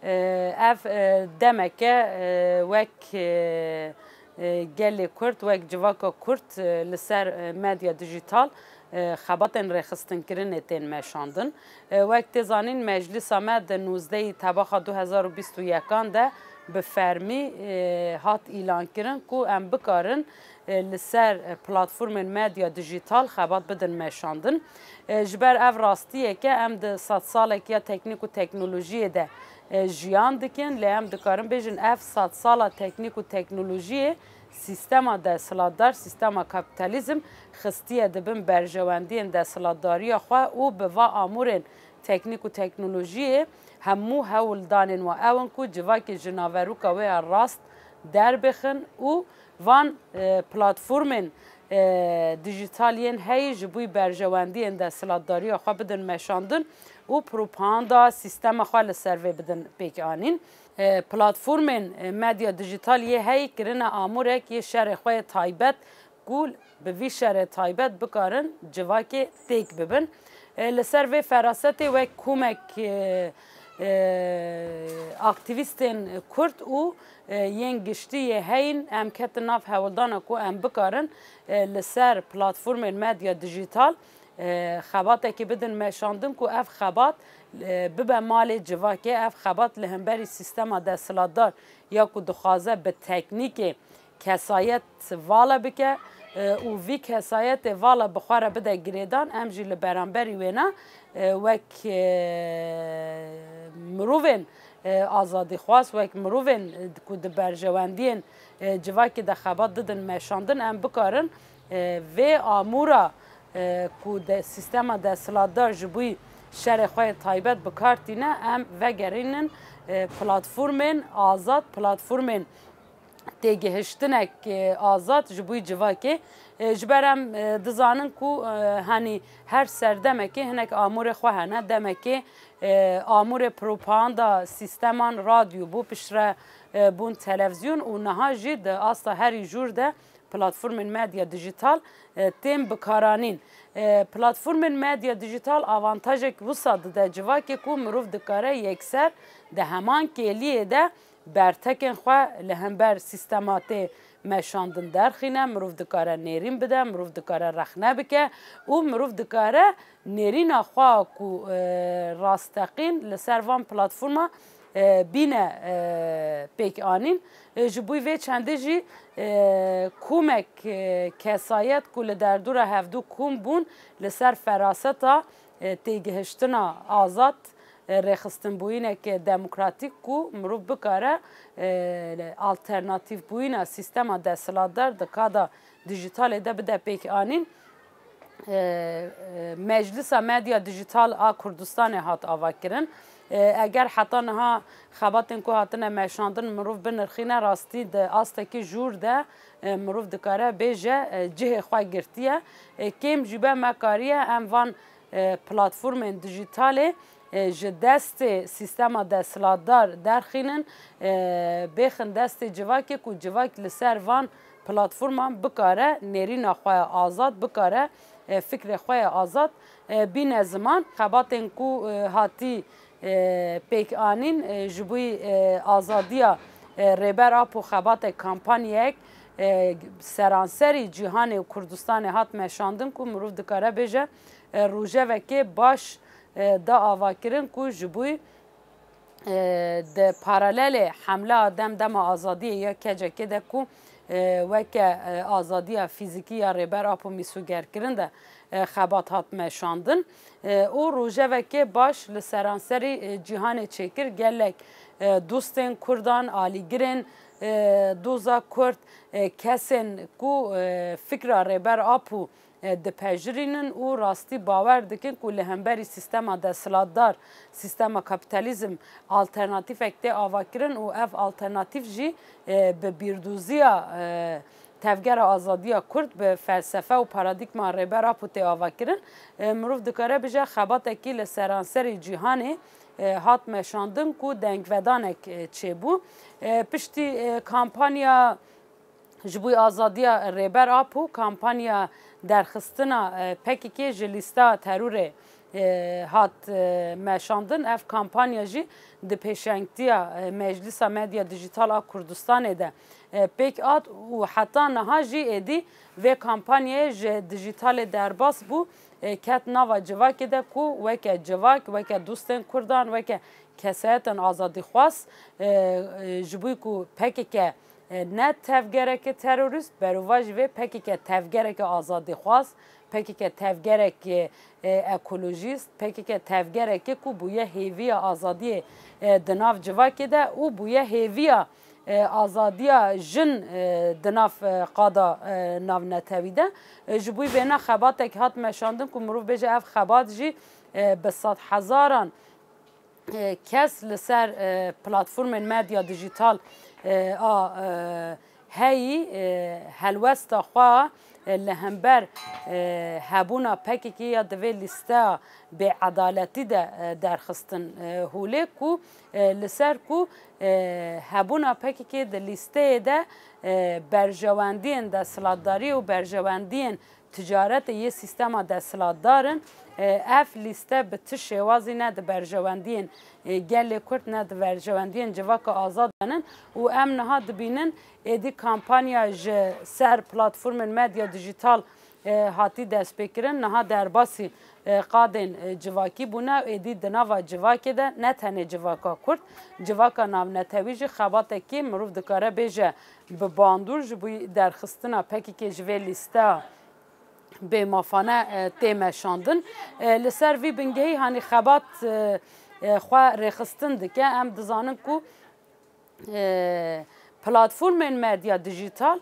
ev demeke wek gelê Kurd wek civaka Kurd li ser medya dijital xebatên rêxistinkirinê tên meşandin. Wek tê zanîn meclisa me di 19 tebaxa 2021 de bi fermî hat îlankirin ku em bikarin li ser platformên medya dijital xebat bidin meşandin. Ji ber ev rastiyeke em di sed salekiya teknîk û teknolojiyê de jiyan dikin lê em dikarin bêjin ev sed sala teknîk û teknolojiyê sistema desthilatdar, sistema kapitalizm xistiye dibin berjewendiyên desthilatdariya xwe û bi va amûrên teknîk û teknolojiyê hemû hewildanên we ew in ku civakê ji naveroka wê ya rast derbixin û van platformên dijitaliyên heyî ji bo berjewendiyên desthilatdariya xwe bidin meşandin û propaganda sistema xwe li ser vê bidin pêkanîn. Platformên medya dijitaliyê heyî kirine amûrek yê şerê xwe taybet ku bi vî şerê taybet bikarin civakê têk bibin. Li ser vê ferasetê wek komek aktivîstên Kurd û yên giştiyê heyîn em ketin nav hewildana ku em bikarin li ser platformên medya dijital xebatekê bidin meşandin ku ev xebat bibe malê civakê, ev xebat li hemberî sistema desthilatdar ya ku dixwaze bi teknîkê kesayet vala bike û vî kesayetê vala bi xwe re bide girêdan em jî li beramberî wê ne wek mirovên azadîxwaz wek mirovên ku di berjewendiyên civakê de xebat didin meşandin em bikarin vê amûra ku de sistema desthilatdar ji bo şerê xwe taybet bikartîne em vegerînin platformên azad, platformên têgihiştinek azad ji bo civakê ji ber em dizanin ku henî her serdemekê hinek amûrê xwe hene demekê amûrê propaganda sîsteman radyo bû piştre bûn televizyon û niha jî di asta herî jûr de platformên medya dijital tên bikaranîn. Platformên medya dijital avantajek wisa dide civakê ku mirov dikare yekser di heman kêliyê de bertekên xwe li hember sîstematê meşandin derxîne, mirov dikare nêrîn bide, mirov dikare rexne bike û mirov dikare nêrîna xwe ku rasteqîn li ser van platforma bîne pêkanîn. Ji bo vê çendê jî komek kesayet ku li derdora hevdû kom bûn li ser feraseta têgihiştina azad rêxistinbûyîneke demokratîk ku mirov bikare alternatîvbûyîna sistema desthilatdar di kada dijitalê de bide pêkanîn. Meclisa medya dijital a Kurdistanê hat avakirin. Eger heta niha xebatên ku hatine meşandin mirov binirxîne rastî di astekî jûr de mirov dikare bêje cihê xwe girtiye. Kêm jî be me kariye em van platformên dijitalê ji destê sistema desthilatdar derxînin bêxin destê civakê ku civak li ser van platforman bikare nêrîna xwe azad bikare fikrê xwe azad bîne ziman. Xebatên ku hatî pêkanîn ji bo azadiya rêber a xebatek kampanyayek seranserî cîhanê û Kurdistanê hat meşandin ku mirov dikare bêje rojevekê baş da avakirin ku ji bo di paralelê hemla dema azadiyê ya kecekê de ku weke azadiya fîzîkî ya rêber a mîsogerkirin de xebat hat meşandin û rojevekê baş li seranserî cîhanê çêkir gelek dostên Kurdan, alîgirên doza Kurd kesên ku fikra rêber a dipejirînin û rastî bawer dikin ku li hemberî sistema desthilatdar, sistema kapitalizm alternatîfek tê avakirin û ev alternatîf jî bi bîrdûziya tevgera azadiya Kurd bi felsefe û paradigma rêber a tê avakirin mirov dikare bije xebatekî li seranserî cîhanê hat meşandin ku dengvedanek çêbû. Piştî kampanya ji bo azadiya rêber a kampanya derxistina PKK ji lîsta terorê هات مشاندن اف کمپانیا جی د پیشنگتیا مجلس مدیا دیجیتال کردستان ده پیک آت و حتی نها جی ادی و کمپانیا دیجیتال درباس بو کت نوا جواک ده کو وک جواک وک دوستن کردان وک کسایتن آزادی خواست جبوی کو پکی که نه تفگرک تروریست برواج و پکی که تفگرک آزادی خواست پکی که تفگرک اکولوژیست پکی که تفگرک کو بویه هیوی آزادی دناف جواکی ده او بویه هیوی آزادی جن دناف قادا ناو نتوی ده جبوی بینا خباتک هات مشاندن که مروف بیجه اف خبات جی بسات هزاران کس لسر پلاتفورم مدیا دیجیتال هی هلوستا خواه لهمبر هبونا پکی که یا دوی لیستا به عدالتی در خستن هوله کو لسر کو هبونا پکی که در لیسته ده برجواندین در سلادداری و برجواندین تجارت یه سیستم در سلاددارن اف لیسته به تشوازی نه در برجواندین گل کرد نه در برجواندین جواک آزاد دنن و ام نها دبینن ایدی کامپانیا سر پلاتفورم مدیا دیجیتال هاتی دست بکرن نها در باسی قادن جواکی بونه ایدی دناوا جواکی ده نه تنه جواکا کرد جواکا ناو نتویج خباته که مروف دکاره بیجه به باندور جبوی در خستنا پکی که جوی لیسته به مافانه تیمشاندن لسر وی بنگهی هانی خبات خواه رخستن دکه ام دزانن کو پلاتفورم مدیا دیجیتال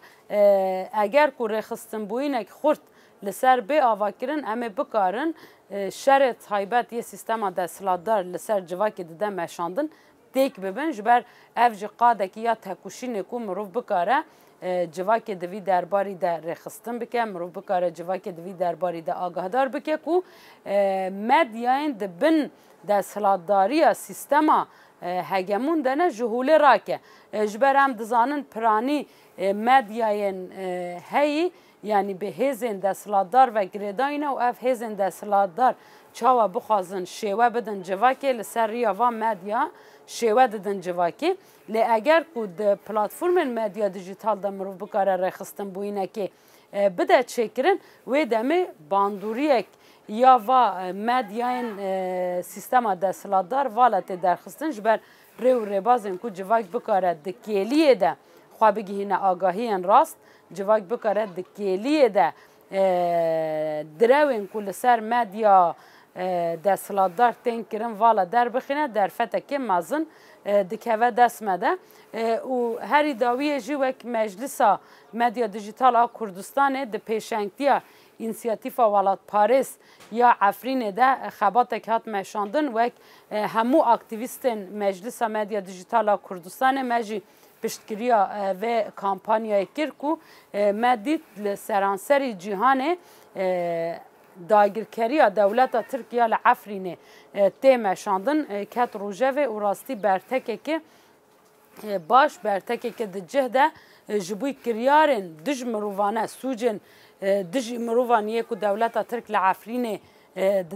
اگر کو رخستن بوینک خورد لسر به آواکرن امه بکارن شرط حیبت یه سیستم دستلاتدار لسر جواکی دیده مشاندن دیک ببین جبر افج قادکی یا تکوشی نکو مروف بکاره جواکی دوی درباری در رخستن بکه مروف بکاره جواکی دوی درباری در آگاهدار بکه کو مدیاین دبن دستلاتداری سیستما هگمون دنه جهوله راکه جبر هم دزانن پرانی مدیاین هی یعنی به هزین دستلاتدار و گریداینه و اف هزین دستلاتدار چاوا بخوازن شیوه بدن جواکی لسر ریاوا مدیا شیوه ددن جواکی لی اگر کود پلاتفورم مدیا دیجیتال دا مروف بکاره رخستن بوینه که بده چکرن و دمه باندوریک یا و مدیاین سیستم دستلاتدار والت درخستن جبر ریو ریبازن کو جواک بکاره دکیلیه ده خواه بگیهینه آگاهین راست جواک بکاره دکیلیه ده دروین کل سر مدیا دستلاتدار تین کرن والا در بخینه در فتکه مازن دکوه دست مده و هری داویه جوک مجلسا مدیا دیجیتال کردستانه ده پیشنگتیا اینسیاتیفا ولات پاریس یا عفرین ده خباتک هات مشاندن وک همو اکتیویستن مجلس مدیا دیجیتال کردستان مجی پشتگیریا و کامپانیای کرکو مدید لسرانسری جهانه داگیرکریا دولت ترکیه لعفرینه تیمشاندن کت روژه و راستی برتکه که باش برتکه که ده جهده جبوی کریارن دج مروانه سوجن دج مروانیه که دولت ترک لعفرینه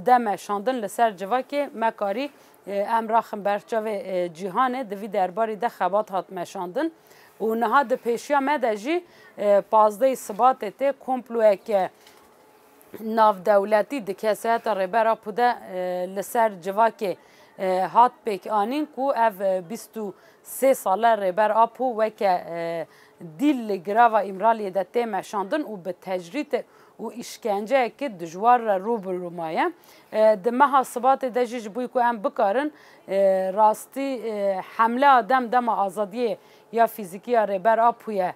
ده مشاندن لسر جوا که مکاری امراخم برچاو جهانه دوی درباری ده خبات هات مشاندن و نها ده پیشیا مدجی پازده ثبات ته کمپلوه که ناف دولتی د کسات ربرا پوده لسر جواکه هات پیک آنین کو اف 23 ساله ربر آپو وکه دیل گراوا امرالی ده تیم شاندن و به تجریت و اشکنجه که دجوار رو برومایه ده محاسبات دجیج بوی که ام بکارن راستی حمله آدم دم آزادی یا فیزیکی ربر آپویه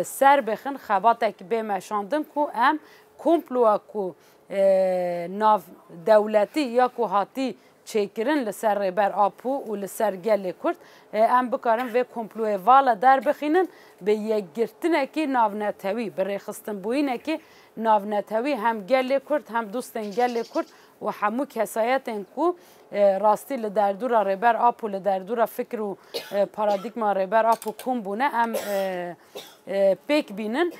سر بخن خباتک به مشاندن کو ام کمپلوه کو ناو دولتی یا کو هاتی چیکرن لسر ریبر آپو و لسر گل کرد ام بکارن و کمپلوه والا در بخینن به یک گرتنه که ناو نتوی برای خستن بوینه که ناو نتوی هم گل کرد هم دوستن گل کرد و همو کسایتن کو راستی لدردورا ریبر آپو لدردورا فکر و پارادیگما ریبر آپو کم بونه ام پیک بینن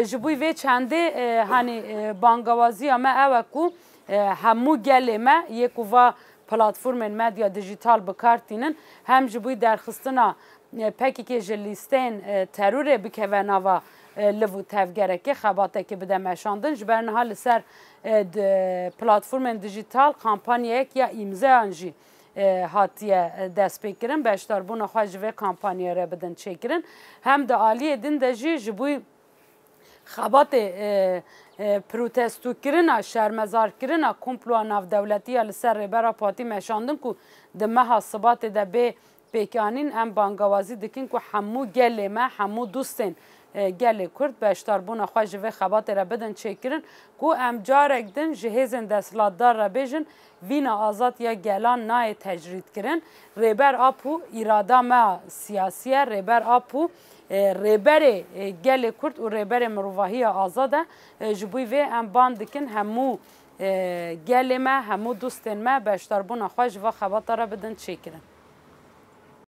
جبوی وی چنده هانی بانگوازی اما اوکو همو گل ما یک و پلتفرم مدیا دیجیتال بکارتینن هم جبوی درخستنا پکی که جلیستین ترور بکوه و لو تفگره که خباته که بده مشاندن جبرنها لسر پلتفرم دیجیتال کامپانیه یا امضا انجی هاتیه دست بکرن بهشتار بونا خواهج و کامپانیه را بدن چکرن هم ده آلیه دین ده جی جبوی خبات پروتستو کرنا شرمزار کرنا کمپلو ناف دولتی لسر ریبرا پاتی مشاندن کو ده مها ثبات ده به پیکانین ام بانگوازی دکین کو همو گل ما همو دوستن گل کرد بهشتار بونا خواهج و خبات را بدن چکرن کو ام جارک دن جهیزن دستلاتدار را بیجن وینا آزاد یا گلان نای تجرید کرن ریبر آپو اراده ما سیاسیه ریبر آپو ریبر گل کرد و ریبر مروواهی آزاده جبوی و ام باندکن همو گل ما همو دوستن ما بهشتار بونا خواهج و خبات را بدن چکرن